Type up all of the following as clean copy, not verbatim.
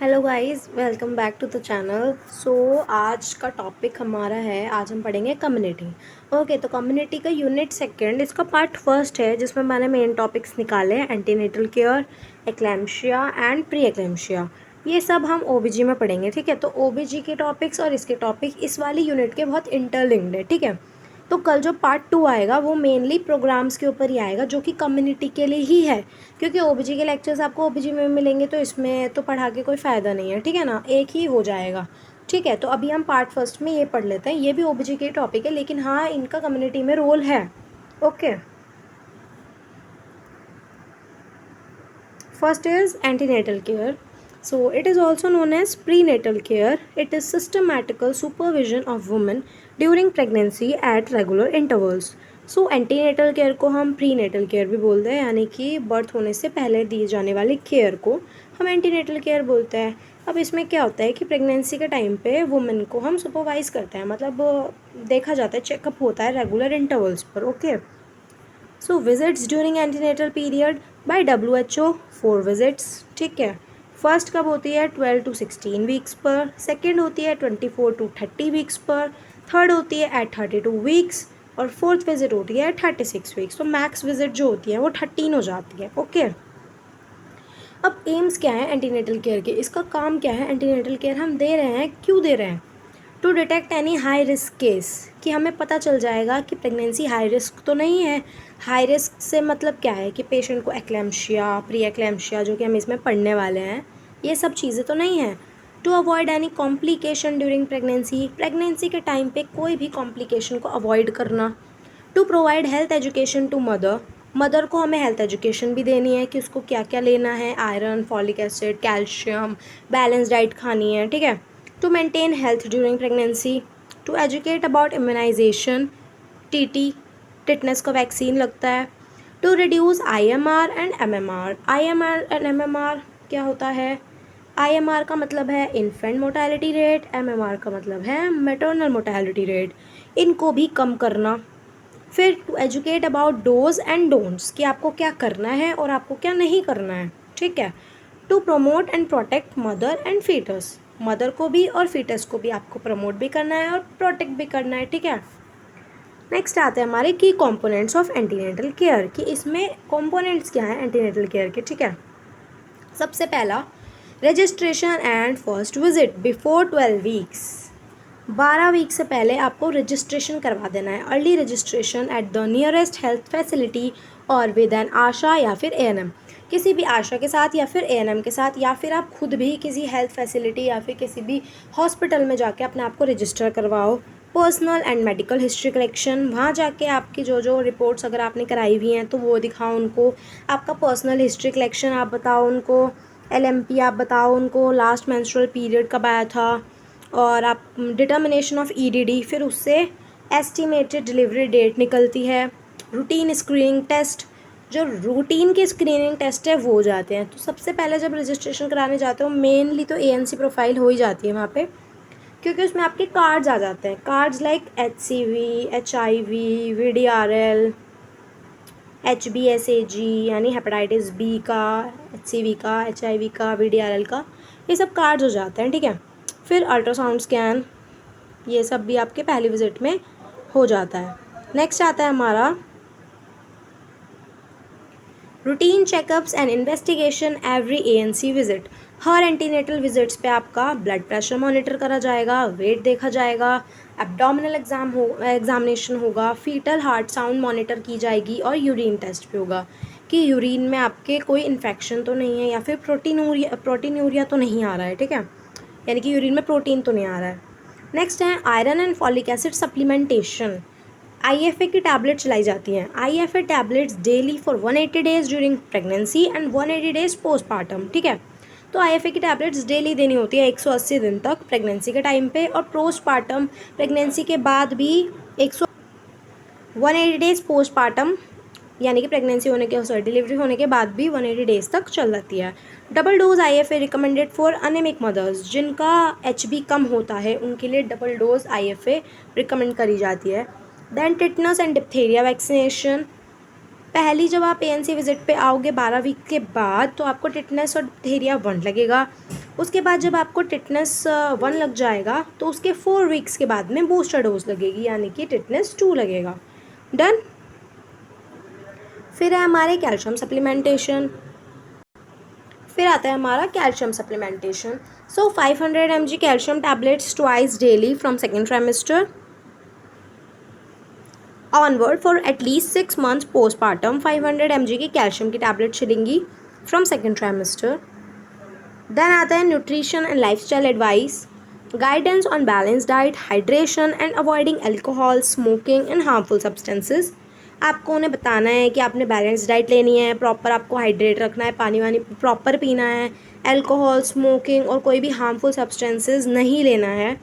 Hello guys, welcome back to the channel. आज का topic हमारा है, आज हम पढ़ेंगे कम्युनिटी। ओके, तो कम्युनिटी का यूनिट सेकंड, इसका पार्ट फर्स्ट है जिसमें मैंने मेन टॉपिक्स निकाले हैं, antenatal care, eclampsia and preeclampsia. ये सब हम ओबीजी में पढ़ेंगे, ठीक है। तो ओबीजी के टॉपिक्स और इसके टॉपिक इस वाली यूनिट के बहुत इंटरलिंक्ड है, ठीक है। तो कल जो पार्ट 2 आएगा वो मेनली प्रोग्राम्स के ऊपर ही आएगा, जो कि कम्युनिटी के लिए ही है, क्योंकि ओबीजी के लेक्चर्स आपको ओबीजी में मिलेंगे, तो इसमें तो पढ़ा के कोई फ़ायदा नहीं है, ठीक है ना, एक ही हो जाएगा। ठीक है, तो अभी हम पार्ट फर्स्ट में ये पढ़ लेते हैं। ये भी ओबीजी के टॉपिक है, लेकिन हाँ, इनका कम्युनिटी में रोल है। Okay, first is antenatal care. So it is also known as prenatal care. It is systematical supervision of women during pregnancy at regular intervals. So antenatal care को हम प्रीनेटल केयर भी बोलते हैं, यानी कि birth होने से पहले दी जाने वाली केयर को हम एंटीनेटल केयर बोलते हैं। अब इसमें क्या होता है कि प्रेगनेंसी के टाइम पे वुमेन को हम सुपरवाइज करते हैं, मतलब देखा जाता है, चेकअप होता है रेगुलर इंटरवल्स पर। Okay, so visits during antenatal period by WHO 4 visits, ठीक है। फर्स्ट कब होती है 12 to 16 वीक्स पर, सेकेंड होती है 24 to 30 वीक्स पर, थर्ड होती है एट 32 वीक्स, और फोर्थ विजिट होती है 36 वीक्स। तो मैक्स विजिट जो होती है वो 13 हो जाती है। ओके, अब एम्स क्या है एंटीनेटल केयर के, इसका काम क्या है, एंटीनेटल केयर हम दे रहे हैं, क्यों दे रहे हैं? To detect any high risk case, कि हमें पता चल जाएगा कि प्रेगनेंसी हाई रिस्क तो नहीं है। हाई रिस्क से मतलब क्या है कि पेशेंट को एक्लैम्शिया, प्री एक्लैम्शिया, जो कि हम इसमें पढ़ने वाले हैं, ये सब चीज़ें तो नहीं है। To avoid any complication during pregnancy, pregnancy के टाइम पे कोई भी कॉम्प्लिकेशन को अवॉइड करना। To provide health education to mother, mother को हमें हेल्थ एजुकेशन भी देनी है कि उसको क्या क्या लेना है, iron, folic acid, calcium, balance diet खानी है, ठीक है। To maintain health during pregnancy, to educate about immunization, TT, tetanus का वैक्सीन लगता है। To reduce IMR and MMR, IMR and MMR क्या होता है? IMR का मतलब है इन्फेंट मोर्टेलिटी रेट, MMR का मतलब है मैटरनल मोर्टेलिटी रेट, इनको भी कम करना। फिर to educate about dos and don'ts, कि आपको क्या करना है और आपको क्या नहीं करना है, ठीक है। To promote and protect mother and foetus, mother को भी और फीटस को भी आपको प्रमोट भी करना है और प्रोटेक्ट भी करना है, ठीक है। नेक्स्ट आते हैं हमारे की कंपोनेंट्स ऑफ एंटीनेटल केयर, कि इसमें कंपोनेंट्स क्या हैं एंटीनेटल केयर के, ठीक है। सबसे पहला, registration and first visit before 12 weeks, 12 week से पहले आपको रजिस्ट्रेशन करवा देना है। Early registration at the nearest health facility और विद एन आशा या फिर ANM, किसी भी आशा के साथ या फिर ANM के साथ, या फिर आप खुद भी किसी हेल्थ फैसिलिटी या फिर किसी भी हॉस्पिटल में जाके अपने आप को रजिस्टर करवाओ। Personal and medical history collection, वहाँ जाके आपकी जो जो रिपोर्ट्स अगर आपने कराई हुई हैं तो वो दिखाओ उनको। आपका पर्सनल हिस्ट्री कलेक्शन आप बताओ उनको, LMP आप बताओ उनको, लास्ट मेंस्ट्रुअल पीरियड कब आया था, और आप डिटर्मिनेशन ऑफ EDD, फिर उससे एस्टिमेटेड डिलीवरी डेट निकलती है। रूटीन स्क्रीनिंग टेस्ट, जो रूटीन के स्क्रीनिंग टेस्ट है वो हो जाते हैं। तो सबसे पहले जब रजिस्ट्रेशन कराने जाते हो मेनली तो ANC प्रोफाइल हो ही जाती है वहाँ पे, क्योंकि उसमें आपके कार्ड्स आ जाते हैं, cards like HCV, HIV, VDRL, HBsAg यानी हेपेटाइटिस B का, HCV का, HIV का, VDRL का, ये सब कार्ड्स हो जाते हैं, ठीक है। फिर अल्ट्रासाउंड स्कैन, ये सब भी आपके पहली विजिट में हो जाता है। नेक्स्ट आता है हमारा routine checkups and investigation every ANC visit, her antenatal visits पे आपका ब्लड प्रेशर मॉनिटर करा जाएगा, वेट देखा जाएगा, एब्डोमिनल एग्जामिनेशन होगा, फीटल हार्ट साउंड मॉनिटर की जाएगी, और यूरिन टेस्ट भी होगा कि यूरिन में आपके कोई इन्फेक्शन तो नहीं है या फिर प्रोटीनूरिया तो नहीं आ रहा है, ठीक है, यानी कि यूरिन में प्रोटीन तो नहीं आ रहा है। नेक्स्ट है iron and folic acid supplementation, IFA की टैबलेट चलाई जाती हैं। IFA tablets daily for 180 days during pregnancy and 180 days postpartum, ठीक है। तो IFA की टैबलेट्स डेली देनी होती है 180 दिन तक प्रेगनेंसी के टाइम पे, और पोस्टपार्टम प्रेगनेंसी के बाद भी 180 डेज पोस्टपार्टम, यानी कि प्रेगनेंसी होने के डिलीवरी होने के बाद भी 180 डेज तक चल जाती है। Double dose IFA recommended for anaemic mothers, जिनका HB कम होता है उनके लिए डबल डोज IFA रिकमेंड करी जाती है। Then tetanus and diphtheria vaccination, पहली जब आप ANC विजिट पे आओगे 12 वीक के बाद तो आपको टिटनेस और डिप्थेरिया 1 लगेगा। उसके बाद जब आपको टिटनेस 1 लग जाएगा तो उसके 4 वीक्स के बाद में बूस्टर डोज लगेगी, यानी कि टिटनेस 2 लगेगा। डन। फिर है हमारे कैल्शियम सप्लीमेंटेशन। फिर आता है हमारा calcium supplementation. So 500 mg calcium tablets twice daily from second trimester onward for at least 6 months postpartum 500 mg की कैल्शियम की टैबलेट चलेंगी फ्रॉम सेकेंड ट्राइमेस्टर। देन आता है nutrition and lifestyle advice, guidance on balance diet, hydration and avoiding alcohol, smoking and harmful substances. आपको उन्हें बताना है कि आपने बैलेंस डाइट लेनी है, प्रॉपर आपको हाइड्रेट रखना है, पानी वानी प्रॉपर पीना है, एल्कोहल, स्मोकिंग और कोई भी हार्मफुल सब्सटेंसेज नहीं लेना है।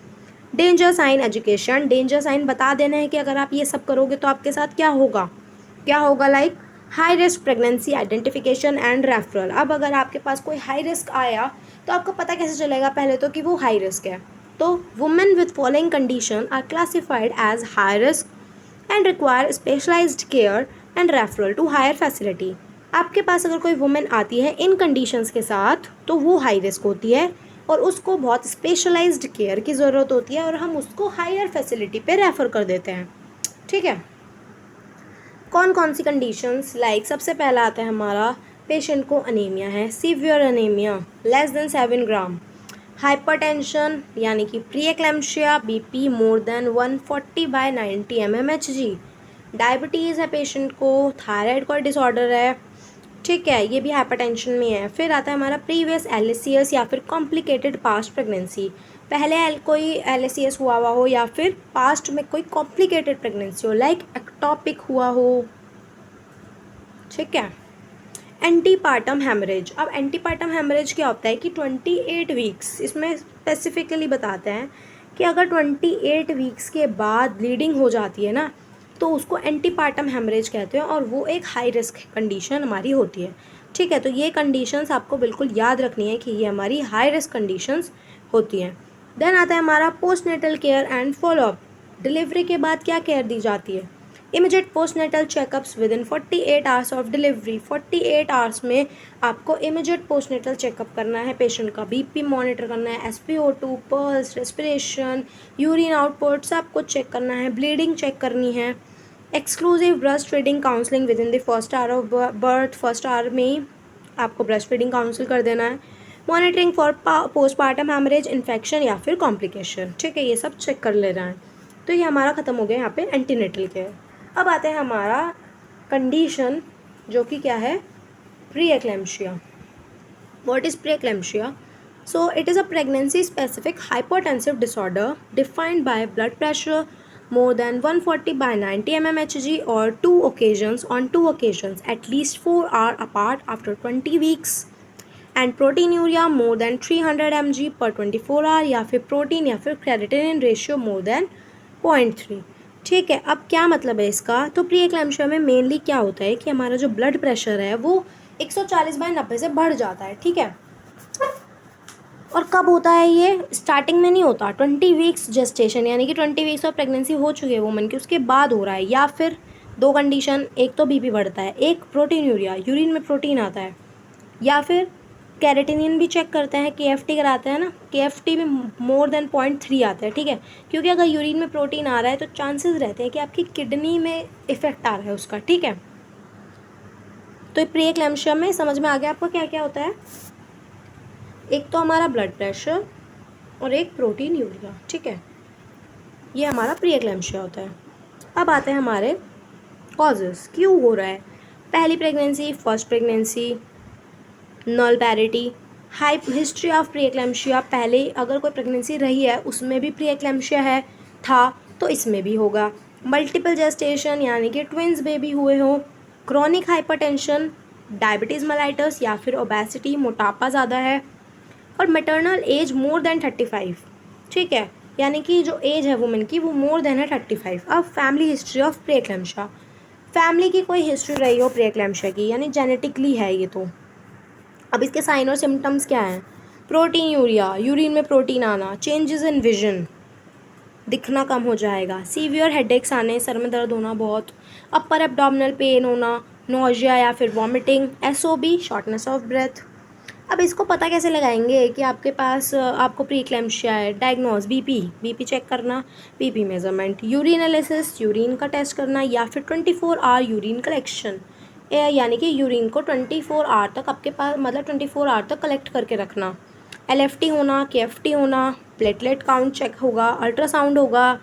Danger sign education, danger sign बता देना है कि अगर आप ये सब करोगे तो आपके साथ क्या होगा like high risk pregnancy identification and referral. अब अगर आपके पास कोई हाई रिस्क आया तो आपको पता कैसे चलेगा पहले तो कि वो हाई रिस्क है। तो women with following condition are classified as high risk and require specialised care and referral to higher facility. आपके पास अगर कोई वुमेन आती है इन कंडीशंस के साथ तो वो हाई रिस्क होती है और उसको बहुत स्पेशलाइज्ड केयर की ज़रूरत होती है और हम उसको हायर फैसिलिटी पे रेफ़र कर देते हैं। ठीक है। कौन कौन सी कंडीशंस लाइक सबसे पहला आता है हमारा पेशेंट को अनीमिया है, severe anaemia less than 7 gram, hypertension यानी कि pre eclampsia, BP more than 140/90 mmHg, diabetes है पेशेंट को, थायराइड का डिसऑर्डर है, ठीक है, ये भी हाइपरटेंशन में है। फिर आता है हमारा प्रीवियस LACS या फिर कॉम्प्लिकेटेड पास्ट प्रेगनेंसी, पहले कोई LACS हुआ हो या फिर पास्ट में कोई कॉम्प्लिकेटेड प्रेगनेंसी हो लाइक एक्टॉपिक हुआ हो। ठीक है। एंटीपार्टम हेमरेज, अब एंटीपार्टम हेमरेज क्या होता है कि 28 वीक्स, इसमें स्पेसिफिकली बताते हैं कि अगर 28 वीक्स के बाद ब्लीडिंग हो जाती है ना तो उसको एंटीपार्टम हेमरेज कहते हैं और वो एक हाई रिस्क कंडीशन हमारी होती है। ठीक है, तो ये कंडीशंस आपको बिल्कुल याद रखनी है कि ये हमारी हाई रिस्क कंडीशंस होती हैं। देन आता है हमारा postnatal care and follow up, delivery के बाद क्या केयर दी जाती है। Immediate postnatal checkups with in 48 hours of delivery, 48 hours में आपको इमीडिएट पोस्टनेटल चेकअप करना है, पेशेंट का बीपी मॉनिटर करना है, SpO2, pulse, respiration, urine output सब कुछ चेक करना है, ब्लीडिंग चेक करनी है। Exclusive breast feeding counselling with in the first hour of birth, first hour में ही आपको ब्रेस्ट फीडिंग काउंसिल कर देना है। Monitoring for postpartum haemorrhage, infection या फिर कॉम्प्लिकेशन, ठीक है, ये सब चेक कर लेना है। तो ये हमारा ख़त्म हो गया यहाँ पे एंटीनेटल केयर। अब आता है हमारा कंडीशन जो कि क्या है, pre eclampsia. What is pre eclampsia? So it is a pregnancy specific hypertensive disorder defined by blood pressure more than 140/90 mmHg or on two occasions at least 4 hours apart after 20 weeks and proteinuria more than 300 mg per 24 hour या फिर protein या फिर क्रेडिटिनिन ratio more than 0.3। ठीक है, अब क्या मतलब है इसका? तो प्री एक्लैम्शिया में मेनली क्या होता है कि हमारा जो ब्लड प्रेशर है वो 140/90 से बढ़ जाता है। ठीक है, और कब होता है ये? स्टार्टिंग में नहीं होता, 20 वीक्स जेस्टेशन यानी कि 20 वीक्स ऑफ प्रेगनेंसी हो चुकी है वुमन की, उसके बाद हो रहा है। या फिर दो कंडीशन, एक तो बीपी बढ़ता है, एक प्रोटीन यूरिया, यूरिन में प्रोटीन आता है, या फिर कैरेटिनिन भी चेक करते हैं, KFT कराते हैं ना, KFT में मोर देन 0.3 आता है। ठीक है, क्योंकि अगर यूरिन में प्रोटीन आ रहा है तो चांसेस रहते हैं कि आपकी किडनी में इफेक्ट आ रहा है उसका। ठीक है, तो प्री एक्लैम्शिया में समझ में आ गया आपको क्या क्या होता है? एक तो हमारा ब्लड प्रेशर और एक प्रोटीन यूरिया। ठीक है, ये हमारा प्री एक्लैम्शिया होता है। अब आते हैं हमारे कॉजेज़, क्यों हो रहा है। पहली pregnancy, first pregnancy, null parity, high history of pre eclampsia, पहले अगर कोई प्रेगनेंसी रही है उसमें भी प्री एक्लैम्शिया है था तो इसमें भी होगा। मल्टीपल जेस्टेशन यानी कि ट्विंस बेबी हुए हो, क्रॉनिक हाइपरटेंशन, डायबिटीज़ मेलाइटस या फिर ओबेसिटी, मोटापा ज़्यादा है, और मैटरनल एज मोर देन 35। ठीक है, यानी कि जो एज है वुमेन की वो मोर देन है 35। अब family history of pre eclampsia, family की कोई हिस्ट्री रही हो प्री एक्लैम्शिया की, यानी जेनेटिकली है ये तो। अब इसके साइन और सिम्टम्स क्या हैं? प्रोटीन यूरिया, यूरिन में प्रोटीन आना, चेंजेस इन विजन, दिखना कम हो जाएगा, सीवियर हेडेक्स आने, सर में दर्द होना बहुत, अपर एब्डोमिनल पेन होना, नोजिया या फिर vomiting, SOB, shortness of breath. अब इसको पता कैसे लगाएंगे कि आपके पास आपको प्री एक्लेम्पशिया है? डायग्नोज बीपी चेक करना, BP measurement, urine analysis, urine का टेस्ट करना, या फिर 24 आवर यूरिन कलेक्शन, यानी कि यूरिन को 24 आवर तक आपके पास, मतलब 24 आवर तक कलेक्ट करके रखना। एलएफटी होना, केएफटी होना, प्लेटलेट काउंट चेक होगा, अल्ट्रासाउंड होगा,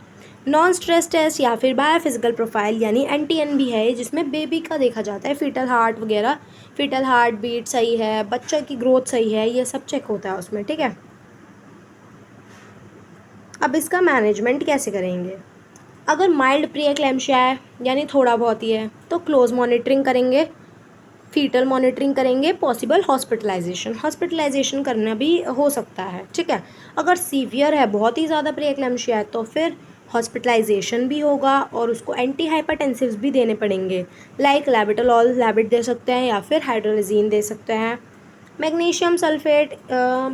नॉन स्ट्रेस टेस्ट या फिर बायोफिजिकल प्रोफाइल यानी एनटीएन भी है, जिसमें बेबी का देखा जाता है, फीटल हार्ट वगैरह, फीटल हार्ट बीट सही है, बच्चा की ग्रोथ सही है, ये सब चेक होता है उसमें, ठीक है। अब इसका मैनेजमेंट कैसे करेंगे? अगर माइल्ड प्री एक्लेम्पशिया है यानी थोड़ा बहुत ही है तो क्लोज मॉनिटरिंग करेंगे, फीटल मॉनिटरिंग करेंगे, पॉसिबल हॉस्पिटलाइजेशन करना भी हो सकता है, ठीक है। अगर सीवियर है, बहुत ही ज़्यादा प्री एक्लेम्पशिया है, तो फिर हॉस्पिटलाइजेशन भी होगा और उसको एंटी हाइपरटेंसिव्स भी देने पड़ेंगे, लाइक लैबिटोलॉल लैबिट दे सकते हैं या फिर हाइड्रोलिजीन दे सकते हैं, मैग्नीशियम सल्फेट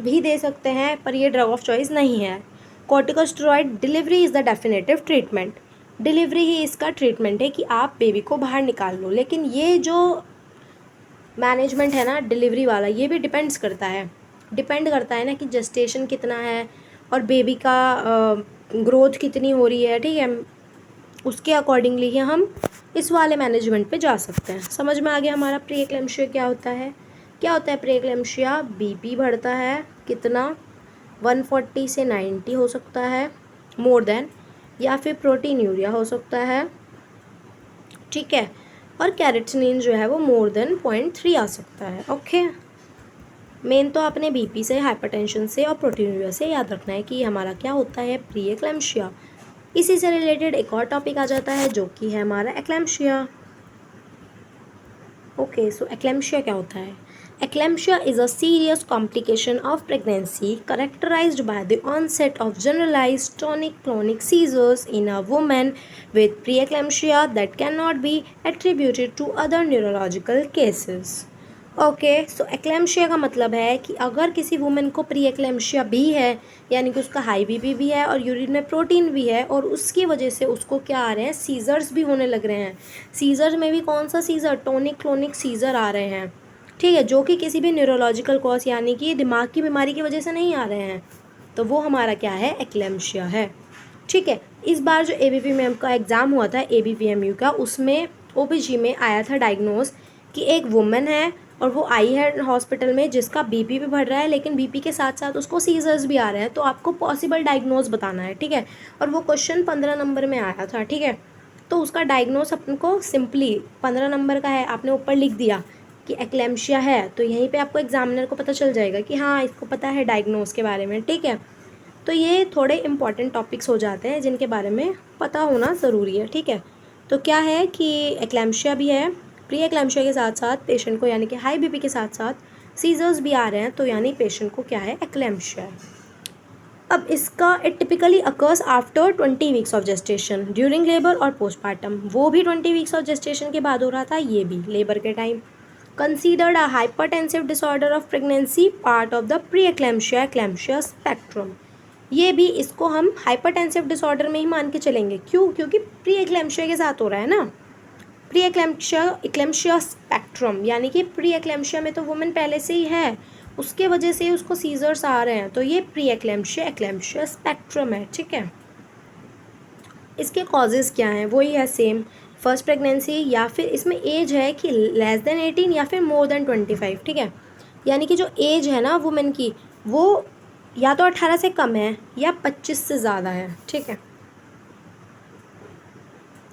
भी दे सकते हैं, पर ये ड्रग ऑफ चॉइस नहीं है। Corticosteroid delivery is the definitive treatment, delivery ही इसका ट्रीटमेंट है कि आप बेबी को बाहर निकाल लो। लेकिन ये जो मैनेजमेंट है ना डिलीवरी वाला, ये भी डिपेंड करता है ना कि जेस्टेशन कितना है और बेबी का ग्रोथ कितनी हो रही है, ठीक है। उसके अकॉर्डिंगली ही हम इस वाले मैनेजमेंट पे जा सकते हैं। समझ में आ गया हमारा प्री एक्लेम्पशिया क्या होता है? प्री एक्लेम्पशिया, बीपी बढ़ता है कितना, 140 से 90 हो सकता है मोर देन, या फिर प्रोटीन यूरिया हो सकता है, ठीक है, और कैरेटिनिन जो है वो मोर देन 0.3 आ सकता है। ओके, मेन तो आपने बीपी से, हाइपरटेंशन से और प्रोटीन से याद रखना है कि हमारा क्या होता है, प्री एक्लेम्पशिया। इसी से रिलेटेड एक और टॉपिक आ जाता है जो कि है हमारा एक्लेम्पशिया। ओके, सो एक्लेम्पशिया क्या होता है? Eclampsia is a serious complication of pregnancy characterized by the onset of generalized tonic-clonic seizures in a woman with preeclampsia that cannot be attributed to other neurological cases. Okay, so eclampsia का मतलब है कि अगर किसी women को pre एक्लेम्पशिया भी है, यानी कि उसका हाई बीपी भी है और यूरिन में प्रोटीन भी है, और उसकी वजह से उसको क्या आ रहे हैं, सीजर्स भी होने लग रहे हैं। सीजर्स में भी कौन सा सीजर? टोनिक क्लोनिक सीजर आ रहे हैं, ठीक है, जो कि किसी भी न्यूरोलॉजिकल कॉज यानी कि दिमाग की बीमारी की वजह से नहीं आ रहे हैं, तो वो हमारा क्या है, एक्लेम्पशिया है, ठीक है। इस बार जो ABPMU का एग्ज़ाम हुआ था, ABPMU का, उसमें OBG में आया था डायग्नोज कि एक वुमेन है और वो आई है हॉस्पिटल में जिसका बीपी भी बढ़ रहा है, लेकिन बीपी के साथ साथ उसको सीजर्स भी आ रहे हैं, तो आपको पॉसिबल डायग्नोज बताना है, ठीक है। और वो क्वेश्चन 15 नंबर में आया था, ठीक है। तो उसका डायग्नोज अपन को सिंपली 15 नंबर का है, आपने ऊपर लिख दिया कि एक्लेम्पशिया है, तो यहीं पे आपको एग्जामिनर को पता चल जाएगा कि हाँ इसको पता है डायग्नोज के बारे में, ठीक है। तो ये थोड़े इंपॉर्टेंट टॉपिक्स हो जाते हैं जिनके बारे में पता होना ज़रूरी है, ठीक है। तो क्या है कि एक्लेम्पशिया भी है, प्री एक्लेम्पशिया के साथ साथ पेशेंट को, यानी कि हाई बीपी के साथ साथ सीजर्स भी आ रहे हैं, तो यानी पेशेंट को क्या है, एक्लेम्पशिया है। अब इसका it typically occurs after 20 weeks of gestation, during labour और पोस्टमार्टम, वो भी 20 वीक्स ऑफ जेस्टेशन के बाद हो रहा था, ये भी लेबर के time. Considered a hypertensive disorder of pregnancy, part of the pre-eclampsia spectrum। ये भी इसको हम हाइपरटेंसिव डिसऑर्डर में ही मान के चलेंगे, क्यों? क्योंकि प्री एक्लेम्पशिया के साथ हो रहा है ना, प्री एक्लेम्पशिया स्पेक्ट्रम, यानी कि प्री एक्लेम्पशिया में तो वुमेन पहले से ही है, उसके वजह से उसको सीजर्स आ रहे हैं, तो ये प्री एक्लेम्पशिया स्पेक्ट्रम है, ठीक है। इसके कॉजेज़ क्या हैं? वही है सेम, फर्स्ट प्रेगनेंसी, या फिर इसमें एज है कि लेस देन 18 या फिर मोर देन 25, ठीक है। यानी कि जो एज है ना वुमेन की, वो या तो 18 से कम है या 25 से ज़्यादा है, ठीक है।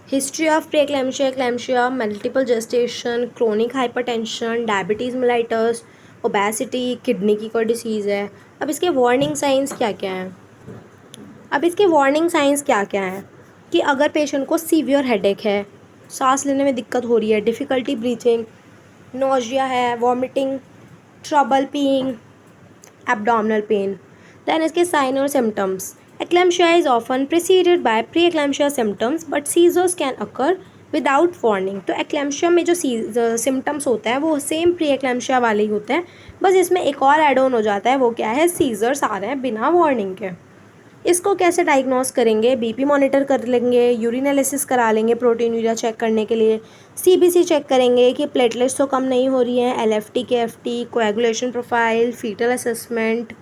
History of pre eclampsia, eclampsia, multiple gestation, chronic hypertension, diabetes mellitus, obesity, kidney की कोई डिसीज़ है। अब इसके वार्निंग साइंस क्या क्या हैं? कि अगर पेशेंट को सीवियर हेडेक है, सांस लेने में दिक्कत हो रही है, डिफ़िकल्टी ब्रीथिंग, नोजिया है, vomiting, trouble peeing, abdominal pain, then इसके साइन और symptoms. Eclampsia is often preceded by pre eclampsia symptoms but seizures can occur without warning. तो एक्लेम्पशिया में जो सिम्टम्स होता है वो सेम प्री एक्लेम्पशिया वाले ही होते हैं, बस इसमें एक और एड ऑन हो जाता है, वो क्या है, सीजर्स आ रहे हैं बिना वार्निंग के। इसको कैसे डायग्नोस करेंगे? बीपी मॉनिटर कर लेंगे, यूरिन एनालिसिस करा लेंगे प्रोटीन यूरिया चेक करने के लिए, सीबीसी चेक करेंगे कि प्लेटलेट्स तो कम नहीं हो रही हैं, LFT KFT, coagulation profile, foetal assessment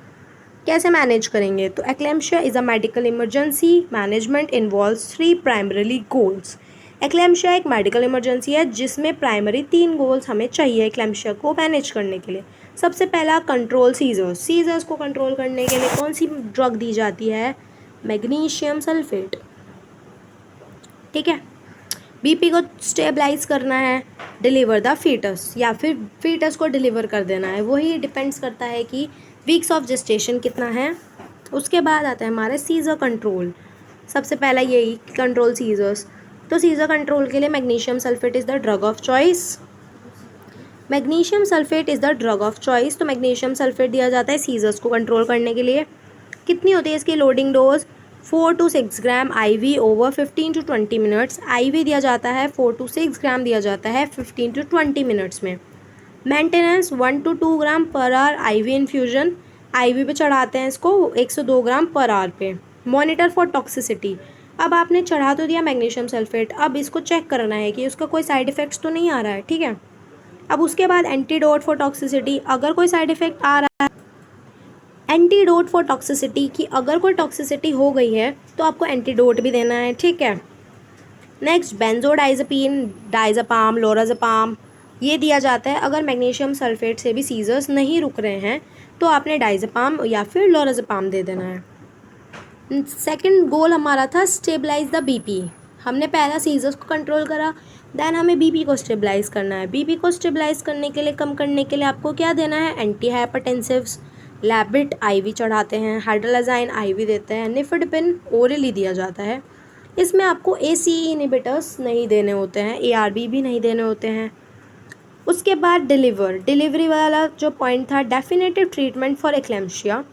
कैसे मैनेज करेंगे? तो eclampsia is a medical emergency, management involves 3 primary goals. Eclampsia एक मेडिकल इमरजेंसी है जिसमें प्राइमरी 3 गोल्स हमें चाहिए एक्लेम्शिया को मैनेज करने के लिए। सबसे पहला कंट्रोल सीजर्स। सीजर्स को कंट्रोल करने के लिए कौन सी ड्रग दी जाती है? Magnesium sulphate. ठीक है। बीपी को स्टेबलाइज करना है, डिलीवर द फीटस, या फिर फीटस को डिलीवर कर देना है। वही डिपेंड्स करता है कि वीक्स ऑफ जेस्टेशन कितना है। उसके बाद आता है हमारे सीजर कंट्रोल। सबसे पहला यही कंट्रोल सीजर्स। तो सीजर कंट्रोल के लिए magnesium sulphate is the drug of choice. Magnesium sulphate is the drug of choice. तो मैग्नीशियम सल्फेट दिया जाता है सीजर्स को कंट्रोल करने के लिए। कितनी होती है इसकी loading dose? 4 to 6 gram IV over 15 to 20 minutes. IV दिया जाता है 4 to 6 ग्राम दिया जाता है 15 to 20 मिनट्स में। Maintenance 1 to 2 gram per hour IV infusion. IV पे चढ़ाते हैं इसको 102 ग्राम पर आवर पे। Monitor for toxicity. अब आपने चढ़ा तो दिया मैग्नीशियम सल्फेट, अब इसको चेक करना है कि उसका कोई साइड इफ़ेक्ट्स तो नहीं आ रहा है। ठीक है। अब उसके बाद एंटीडोट फॉर टॉक्सिसिटी। अगर कोई साइड इफ़ेक्ट आ रहा है, एंटीडोट फॉर टॉक्सिसिटी की अगर कोई टॉक्सिसिटी हो गई है तो आपको एंटीडोट भी देना है। ठीक है। नेक्स्ट बेंजोडाइज़ेपिन, डाइज़ेपाम, लोराज़ेपाम ये दिया जाता है अगर मैग्नीशियम सल्फेट से भी सीजर्स नहीं रुक रहे हैं तो आपने डाइज़ेपाम या फिर लोराज़ेपाम दे देना है। सेकंड गोल हमारा था स्टेबलाइज द बीपी। हमने पहला सीजर्स को कंट्रोल करा, देन हमें बीपी को स्टेबलाइज करना है। बीपी को स्टेबलाइज करने के लिए, कम करने के लिए आपको क्या देना है? एंटी हाइपरटेंसिव्स, लैबिट IV चढ़ाते हैं, हाइड्रोलाजाइन IV देते हैं, निफेडिपिन ओरली दिया जाता है। इसमें आपको ACE इनहिबिटर्स नहीं देने होते हैं, ARB भी नहीं देने होते हैं। उसके बाद डिलीवरी वाला जो पॉइंट था, definitive treatment for eclampsia.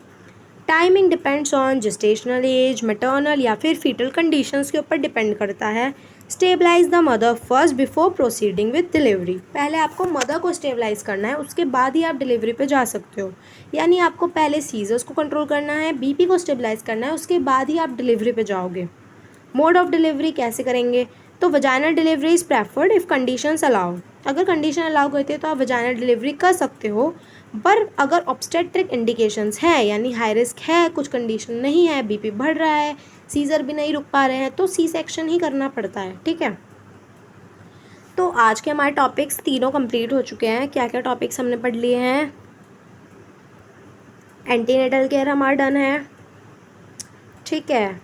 Timing depends on gestational age, maternal या फिर फीटल कंडीशंस के ऊपर डिपेंड करता है। Stabilise the mother first before proceeding with delivery. पहले आपको मदर को स्टेबलाइज करना है, उसके बाद ही आप डिलीवरी पे जा सकते हो। यानी आपको पहले सीजर्स को कंट्रोल करना है, बीपी को स्टेबलाइज करना है, उसके बाद ही आप डिलीवरी पे जाओगे। मोड ऑफ डिलीवरी कैसे करेंगे? तो vaginal delivery is preferred if conditions allow. अगर कंडीशन अलाउ करती है तो आप वजाइनल डिलीवरी कर सकते हो, पर अगर ऑब्स्टेट्रिक इंडिकेशंस है यानी हाई रिस्क है, कुछ कंडीशन नहीं है, बीपी बढ़ रहा है, सीजर भी नहीं रुक पा रहे हैं, तो सी सेक्शन ही करना पड़ता है। ठीक है। तो आज के हमारे टॉपिक्स तीनों कंप्लीट हो चुके हैं। क्या क्या टॉपिक्स हमने पढ़ लिए हैं? एंटीनेटल केयर हमारा डन है। ठीक है,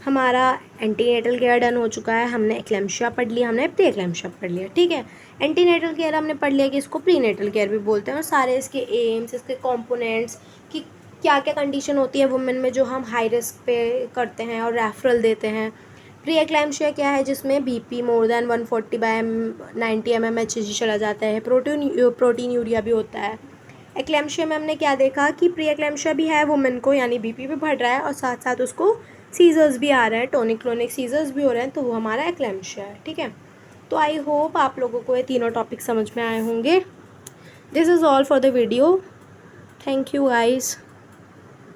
हमारा एंटीनेटल केयर डन हो चुका है। हमने एक्लेम्शिया पढ़ लिया, हमने प्री एक्लेम्शिया पढ़ लिया। ठीक है। एंटीनेटल केयर हमने पढ़ लिया कि इसको प्रीनेटल केयर भी बोलते हैं, और सारे इसके एम्स, इसके कंपोनेंट्स कि क्या क्या कंडीशन होती है वुमेन में जो हम हाई रिस्क पे करते हैं और रेफरल देते हैं। प्री एक्लेम्शिया क्या है? जिसमें बीपी मोर देन 140/90 mmHg चला जाता है, प्रोटीन यूरिया भी होता है। एक्लेम्शिया में हमने क्या देखा कि प्री एक्लेम्शिया भी है वुमेन को, यानी बीपी भी बढ़ रहा है और साथ साथ उसको सीजर्स भी आ रहे हैं, टोनिक क्लोनिक सीजर्स भी हो रहे हैं, तो वो हमारा एक्लेम्शिया है। ठीक है। तो आई होप आप लोगों को ये तीनों टॉपिक समझ में आए होंगे। This is all for the video. Thank you guys.